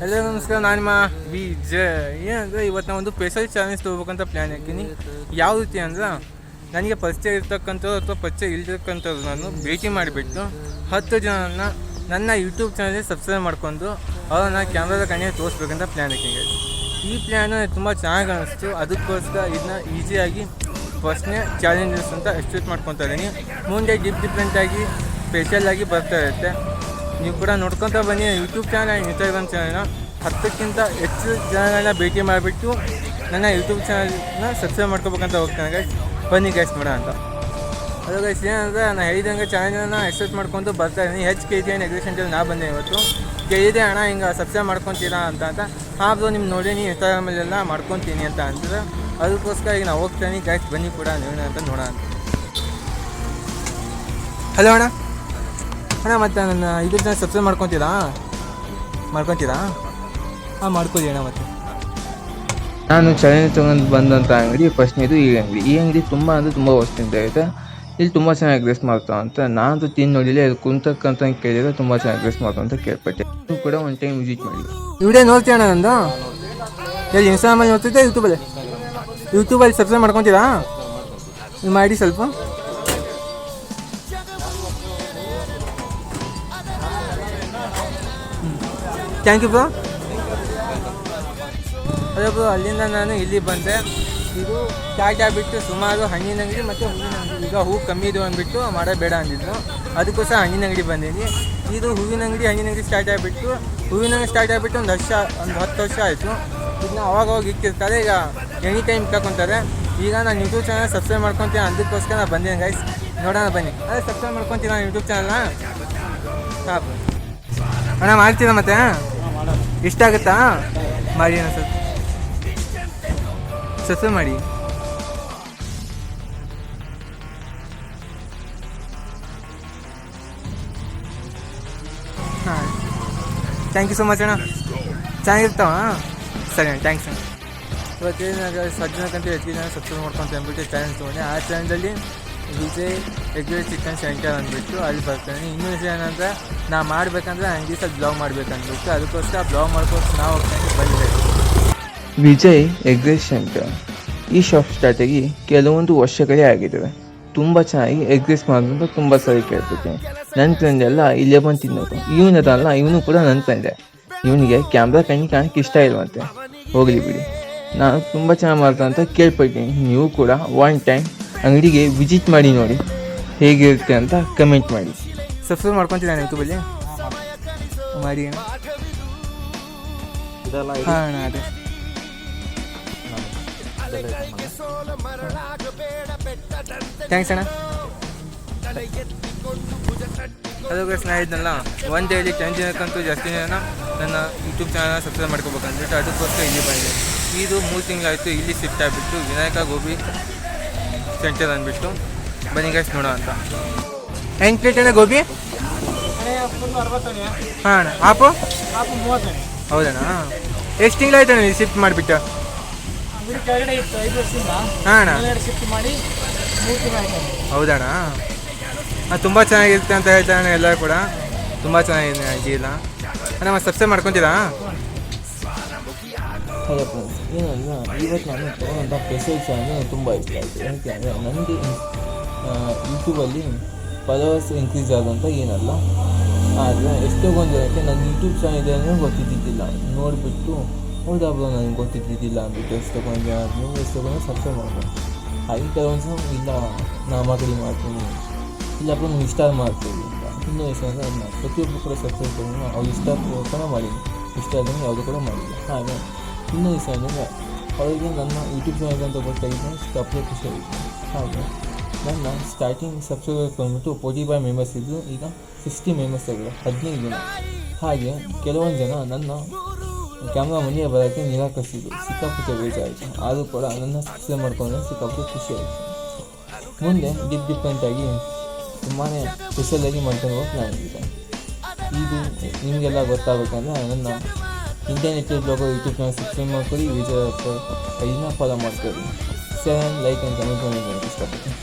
ಎಲ್ಲರೂ ನಮಸ್ಕಾರ. ನಾನು ನಿಮ್ಮ ಏನಂದರೆ ಇವತ್ತು ನಾನು ಒಂದು ಸ್ಪೆಷಲ್ ಚಾಲೆಂಜ್ ತೊಗೋಬೇಕಂತ ಪ್ಲ್ಯಾನ್ ಹಾಕೀನಿ. ಯಾವ ರೀತಿ ಅಂದ್ರೆ ನನಗೆ ಪರಿಚಯ ಇರ್ತಕ್ಕಂಥವ್ರು ಅಥವಾ ಪರಿಚಯ ಇಲ್ದಿರ್ತಕ್ಕಂಥವ್ರು ನಾನು ಭೇಟಿ ಮಾಡಿಬಿಟ್ಟು 10 ಜನನ ನನ್ನ ಯೂಟ್ಯೂಬ್ ಚಾನಲ್ಗೆ ಸಬ್ಸ್ಕ್ರೈಬ್ ಮಾಡ್ಕೊಂಡು ಅವ್ರನ್ನ ಕ್ಯಾಮ್ರಾದ ಕಣ್ಣಿಗೆ ತೋರಿಸ್ಬೇಕಂತ ಪ್ಲ್ಯಾನ್ ಹಾಕಿನಿ. ಈ ಪ್ಲ್ಯಾನು ತುಂಬ ಚೆನ್ನಾಗಿ ಅನ್ನಿಸ್ತು. ಅದಕ್ಕೋಸ್ಕರ ಇದನ್ನ ಈಸಿಯಾಗಿ ಫಸ್ಟ್ನೇ ಚಾಲೆಂಜಸ್ ಅಂತ ಎಕ್ಸ್ಪೆಕ್ಟ್ ಮಾಡ್ಕೊತಾ ಇದ್ದೀನಿ. ಮುಂದೆ ಡಿಫ್ರೆಂಟಾಗಿ ಸ್ಪೆಷಲಾಗಿ ಬರ್ತಾ ಇರುತ್ತೆ. ನೀವು ಕೂಡ ನೋಡ್ಕೊತಾ ಬನ್ನಿ. ಯೂಟ್ಯೂಬ್ ಚಾನಲ್, ಇನ್ಸ್ಟಾಗ್ರಾಮ್ ಚಾನಲ್ನ 10ಕ್ಕಿಂತ ಹೆಚ್ಚು ಜನಗಳನ್ನ ಭೇಟಿ ಮಾಡಿಬಿಟ್ಟು ನನ್ನ ಯೂಟ್ಯೂಬ್ ಚಾನಲ್ನ ಸಬ್ಸ್ಕ್ರೈಬ್ ಮಾಡ್ಕೋಬೇಕಂತ ಹೋಗ್ತಾನೆ ಗೈಸ್. ಬನ್ನಿ ಗೈಸ್ ನೋಡೋಣ ಅಂತ. ಅದು ಗೈಸ್ ಏನಂದರೆ ನಾನು ಹೇಳಿದಂಗೆ ಚಾನಲ್ನ ಎಕ್ಸೆಪ್ಟ್ ಮಾಡ್ಕೊಂಡು ಬರ್ತಾ ಇದ್ದೀನಿ. KGN ಎಗ್ರಿ ಸೆಂಟರ್ ನಾ ಬಂದೆ ಇವತ್ತು. ಕೇಳಿದೆ ಅಣ್ಣ ಹಿಂಗೆ ಸಬ್ಸ್ಕ್ರೈಬ್ ಮಾಡ್ಕೊತೀರಾ ಅಂತ ಹಾಂ ನಿಮ್ಮ ನೋಡಿ ನೀವು ಇನ್ಸ್ಟಾಗ್ರಾಮಲ್ಲೆಲ್ಲ ಮಾಡ್ಕೊತೀನಿ ಅಂತ ಅಂತಾರೆ. ಅದಕ್ಕೋಸ್ಕರ ಈಗ ನಾವು ಹೋಗ್ತೀನಿ ಗೈಸ್. ಬನ್ನಿ ಕೂಡ ನೀವು ಅಂತ ನೋಡೋಣ ಅಂತ. ಹಲೋ ಅಣ್ಣ. ಮತ್ತು ನನ್ನ ಯೂಟ್ಯೂಬ್ ಚಾನಲ್ ಸಬ್ಸ್ಕ್ರೈಬ್ ಮಾಡ್ಕೊತೀರಾ? ಹಾಂ ಮಾಡ್ಕೊಳ್ಳಿ ಅಣ್ಣ. ಮತ್ತು ನಾನು ಚಾಲೆಂಜ್ ತೊಗೊಂಡು ಬಂದಂಥ ಅಂಗಡಿ ಫಸ್ಟ್ನೇದು ಈ ಅಂಗಡಿ ತುಂಬ ಅಂದರೆ ತುಂಬ ವರ್ಷದಿಂದ ಇದೆ. ಇಲ್ಲಿ ತುಂಬ ಚೆನ್ನಾಗಿ ಎಗ್ರೆಸ್ ಮಾಡ್ತಾವೆ ಅಂತ ನಾನು ತಿಂದು ನೋಡಿಲ್ಲ. ಅದು ಕುಂತಕ್ಕಂತ ಕೇಳಿದರೆ ತುಂಬ ಚೆನ್ನಾಗಿ ಎಗ್ರೆಸ್ ಮಾಡ್ತಾವೆ ಅಂತ ಕೇಳ್ಪಟ್ಟೆ. ನೀವು ಕೂಡ ಒಂದು ಟೈಮ್ ವಿಸಿಟ್ ಮಾಡಿ. ವಿಡಿಯೋ ನೋಡ್ತೀಯ ಅಣ್ಣ ನಂದು? ಎಲ್ಲಿ ಇನ್ಸ್ಟಾಗ್ರಾಮಲ್ಲಿ ನೋಡ್ತಿದ್ದೆ? ಯೂಟ್ಯೂಬಲ್ಲಿ ಸಬ್ಸ್ಕ್ರೈಬ್ ಮಾಡ್ಕೊತೀರಾ? ನೀವು ಮಾಡಿ ಸ್ವಲ್ಪ. Thank you bro. ಅದೇ ಬ್ರೋ, ಅಲ್ಲಿಂದ ನಾನು ಇಲ್ಲಿ ಬಂದೆ. ಇದು ಸ್ಟಾರ್ಟ್ ಆಗಿಬಿಟ್ಟು ಸುಮಾರು ಹಣ್ಣಿನ ಅಂಗಡಿ ಮತ್ತು ಹೂವಿನ ಅಂಗಡಿ. ಈಗ ಹೂ ಕಮ್ಮಿ ಇದು ಅಂದ್ಬಿಟ್ಟು ಮಾಡೋಬೇಡ ಅಂದಿದ್ರು. ಅದಕ್ಕೋಸ್ಕರ ಹಣ್ಣಿನ ಅಂಗಡಿ ಬಂದೀನಿ. ಇದು ಹೂವಿನ ಅಂಗಡಿ, ಹಣ್ಣಿನ ಅಂಗಡಿ ಸ್ಟಾರ್ಟ್ ಆಗಿಬಿಟ್ಟು ಒಂದು 10 ವರ್ಷ ಆಯಿತು. ಇದನ್ನ ಅವಾಗ ಇಕ್ಕಿರ್ತಾರೆ. ಈಗ ಎನಿ ಟೈಮ್ ತಗೊತಾರೆ. ಈಗ ನಾನು ಯೂಟ್ಯೂಬ್ ಚಾನಲ್ ಸಬ್ಸ್ಕ್ರೈಬ್ ಮಾಡ್ಕೊತೀನಿ. ಅದಕ್ಕೋಸ್ಕರ ನಾನು ಬಂದೇನೆ ಗೈಸ್. ನೋಡೋಣ ಬನ್ನಿ. ಅದೇ ಸಬ್ಸ್ಕ್ರೈಬ್ ಮಾಡ್ಕೊತೀನಿ ನಾನು ಯೂಟ್ಯೂಬ್ ಚಾನಲ್ನ. ಸಾಕು ಅಣ್ಣ. ಮಾಡ್ತೀರಾ? ಮತ್ತೆ ಇಷ್ಟ ಆಗುತ್ತಾ? ಮಾಡಿ ಅಣ್ಣ, ಸ್ವಲ್ಪ ಸಬ್ಸ್ಕ್ರೈಬ್ ಮಾಡಿ. ಹಾಂ, ಥ್ಯಾಂಕ್ ಯು ಸೊ ಮಚ್ ಅಣ್ಣ. ಚೆನ್ನಾಗಿರ್ತಾವ? ಸರಿ ಅಣ್ಣ, ಥ್ಯಾಂಕ್ಸ್ ಅಣ್ಣ. ಇವತ್ತೇನಾಗ ಸಜ್ಜನಕ್ಕಂತ ಹೆಚ್ಚಿಗೆ ನಾನು ಸಬ್ಸ್ಕ್ರೈಬ್ ಮಾಡ್ಕೊತ ಅಂದ್ಬಿಟ್ಟು ಚಾಲೆಂಜ್ ತೊಗೊಂಡೆ. ಆ ಚಾಲೆಂಜಲ್ಲಿ ವಿಜಯ್ ಎಗ್ ಚಿಕನ್ ಸೆಂಟರ್ ಅಂದ್ಬಿಟ್ಟು ಅಲ್ಲಿ ಬರ್ತಾನೆ. ಇನ್ನೂ ವಿಷಯ ಏನಂದರೆ ನಾ ಮಾಡಬೇಕಂದ್ರೆ ಅಂಗಡಿ ಸ್ವಲ್ಪ ಬ್ಲಾಗ್ ಮಾಡ್ಬೇಕಂದ್ಬಿಟ್ಟು ಅದಕ್ಕೋಸ್ಕರ ಬ್ಲಾಗ್ ಮಾಡ್ಕೊಂಡು ನಾವು ಹೋಗ್ತಾನೆ ಬಂದಿದ್ದೇವೆ. ವಿಜಯ್ ಎಗ್ ಸೆಂಟರ್ ಈ ಶಾಪ್ ಸ್ಟಾರ್ಟಾಗಿ ಕೆಲವೊಂದು ವರ್ಷಗಳೇ ಆಗಿದ್ದಾವೆ. ತುಂಬ ಚೆನ್ನಾಗಿ ಎಗ್ ರೈಸ್ ಮಾಡೋದು ತುಂಬ ಸರಿ ಕೇಳ್ತಿದ್ದೀನಿ. ನನ್ನ ಫ್ರೆಂಡ್ ಎಲ್ಲ ಇಲ್ಲೇ ಬಂದು ತಿನ್ನೋದು. ಇವನದಲ್ಲ, ಇವನು ಕೂಡ ನನ್ನ ಫ್ರೆಂಡೆ. ಇವನಿಗೆ ಕ್ಯಾಮ್ರಾ ಕಾಣಕ್ಕೆ ಇಷ್ಟ ಇಲ್ವಂತೆ. ಹೋಗಲಿ ಬಿಡಿ. ನಾನು ತುಂಬ ಚೆನ್ನಾಗಿ ಮಾಡ್ತಾ ಅಂತ ಕೇಳ್ಪಟ್ಟಿದ್ದೀನಿ. ನೀವು ಕೂಡ ಒನ್ ಟೈಮ್ ಅಂಗಡಿಗೆ ವಿಸಿಟ್ ಮಾಡಿ ನೋಡಿ, ಹೇಗಿರುತ್ತೆ ಅಂತ ಕಮೆಂಟ್ ಮಾಡಿ. ಸಬ್ಸ್ಕ್ರೈಬ್ ಮಾಡ್ಕೊತೀನಿ ನಾನು ಯೂಟ್ಯೂಬಲ್ಲಿ. ಮಾಡಿ ಅಣ್ಣ. ಹಾಂ ಅಣ್ಣ, ಅದೇ ಥ್ಯಾಂಕ್ಸ್ ಅಣ್ಣ. ಅದು ನಾ ಇದ್ನಲ್ಲ, ಒಂದು ಡೈಲಿ 10 ಜನಕ್ಕಂತೂ ಜಾಸ್ತಿ ಜನ ನನ್ನ ಯೂಟ್ಯೂಬ್ ಚಾನಲ್ ಸಬ್ಸ್ಕ್ರೈಬ್ ಮಾಡ್ಕೋಬೇಕಂದ್ಬಿಟ್ಟು ಅದಕ್ಕೋಸ್ಕರ ಇಲ್ಲಿ ಬಂದೆ. ಇದು 3 ತಿಂಗಳಾಯಿತು. ಇಲ್ಲಿ ಶಿಫ್ಟ್ ಆಗಿಬಿಟ್ಟು ವಿನಾಯಕ ಗೋಬಿ ಸೆಂಟರ್ ಅಂದ್ಬಿಟ್ಟು ಬನ್ನಿ ಗೈಸ್ ನೋಡೋ ಅಂತ. ಹೆಂಗೆ ಪ್ಲೇಟ್ ಅಣ್ಣ ಗೋಬಿ? ಹಾಂ ಅಣ್ಣ. ಆಪು 30. ಹೌದಣ್ಣ. ಎಷ್ಟು ತಿಂಗಳಾಯ್ತು ಅಣ್ಣ ನೀವು ಶಿಫ್ಟ್ ಮಾಡಿಬಿಟ್ಟು? ಹಾಂ ಅಣ್ಣ. ಹೌದಣ್ಣ. ತುಂಬ ಚೆನ್ನಾಗಿರುತ್ತೆ ಅಂತ ಹೇಳ್ತಾರೆ ಎಲ್ಲರೂ ಕೂಡ. ತುಂಬ ಚೆನ್ನಾಗಿದೆ ಅಡ್ಡಿಲ್ಲ ಅಣ್ಣ. ಮತ್ತೆ ಸಬ್ಸ್ಕ್ರೈಬ್ ಮಾಡ್ಕೊತೀರಾ? ಹಲೋ ಫ್ರೆಂಡ್ಸ್, ಏನಲ್ಲ ಇವತ್ತು ನಾನು ತೊಗೊಂಡಂಥ ಸ್ಪೆಷಲ್ ಚಾನಲ್ ತುಂಬ ಇಷ್ಟ ಆಯಿತು. ಯಾಕೆ ಅಂದರೆ ನನಗೆ ಯೂಟ್ಯೂಬಲ್ಲಿ ಫಾಲೋವರ್ಸ್ ಇನ್ಕ್ರೀಸ್ ಆಗೋಂಥ ಏನಲ್ಲ. ಆದರೆ ಎಷ್ಟೊಂದು ಜನಕ್ಕೆ ನನ್ನ ಯೂಟ್ಯೂಬ್ ಚಾನಲ್ ಇದೆ ಅಂದರೆ ಗೊತ್ತಿದ್ದಿದ್ದಿಲ್ಲ. ನೋಡಿಬಿಟ್ಟು ಹೌದಾಬ್ರು ನನಗೆ ಗೊತ್ತಿದ್ದಿದ್ದಿಲ್ಲ ಅಂದ್ಬಿಟ್ಟು ಎಷ್ಟೊಂದು ಜನ ನೀವು ಎಷ್ಟೊಂದು ಸಬ್ಸ್ಕ್ರೈಬ್ ಮಾಡ್ಬೋದು. ಹಾಗೆ ಕೆಲವೊಂದು ಸಲ ಇಲ್ಲ ನಾಮಕಡಿ ಮಾಡ್ತೀನಿ, ಇಲ್ಲಪ್ಪ ನೀವು ಇಷ್ಟ ಮಾಡ್ತೀವಿ ಅಂತ. ಇನ್ನೂ ಎಷ್ಟು ಅಂದರೆ ಅದನ್ನ ಪ್ರತಿಯೊಬ್ಬರು ಕೂಡ ಸಬ್ಸ್ಕ್ರೈಬ್ ಮಾಡಿ ಅವ್ರು ಇಷ್ಟ ಕೂಡ ಮಾಡಿದ್ದೀನಿ, ಇಷ್ಟ ಆದಂಗೆ ಯಾವುದು ಕೂಡ ಮಾಡಿಲ್ಲ. ಹಾಗೆ ಇನ್ನೂ ಇಷ್ಟ ಅಂದರೆ ಅವರಿಗೆ ನನ್ನ ಯೂಟ್ಯೂಬ್ ಚಾನಲ್ ಅಂತ ಗೊತ್ತಾಗಿದ್ದರೆ ಅಷ್ಟೇ ಖುಷಿ ಆಗುತ್ತೆ. ಹಾಗೆ ನನ್ನ ಸ್ಟಾರ್ಟಿಂಗ್ ಸಬ್ಸ್ಕ್ರೈಬರ್ ಬಂದ್ಬಿಟ್ಟು 45 ಮೆಂಬರ್ಸ್ ಇದ್ದು, ಈಗ 60 ಮೆಂಬರ್ಸ್ ಆಗಿದೆ 15 ದಿನ. ಹಾಗೆ ಕೆಲವೊಂದು ಜನ ನನ್ನ ಕ್ಯಾಮ್ರಾ ಮನೆಗೆ ಬರೋಕ್ಕೆ ನಿರಾಕರಿಸಿದ್ರು. ಸಿಕ್ಕಾಪಟ್ಟೆ ಬೇಜಾಯಿತು. ಆದರೂ ಕೂಡ ನನ್ನ ಸಬ್ಸ್ಕ್ರೈಬ್ ಮಾಡ್ಕೊಂಡ್ರೆ ಸಿಕ್ಕಾಪಟ್ಟೆ ಖುಷಿ ಆಯಿತು. ಮುಂದೆ ಡಿಫ್ರೆಂಟಾಗಿ ತುಂಬಾ ಸ್ಪೆಷಲಾಗಿ ಮಾಡ್ಕೊಂಡು ಹೋಗಿ ಪ್ಲ್ಯಾನ್ ಇದೆ. ಇದು ನಿಮಗೆಲ್ಲ ಗೊತ್ತಾಗಬೇಕಂದ್ರೆ ನನ್ನ internet blogger YouTube channel subscribe ಮಾಡ್ಕೊಳ್ಳಿ. ವಿಜಯ್ ಐದನ್ನ ಫಾಲೋ ಮಾಡ್ಕೊಳ್ಳಿ. 7 ಲೈಕ್ ಆ್ಯಂಡ್ ಕಮೆಂಟ್ ಮಾಡಿ ಇಷ್ಟಪಡ್ತೀನಿ.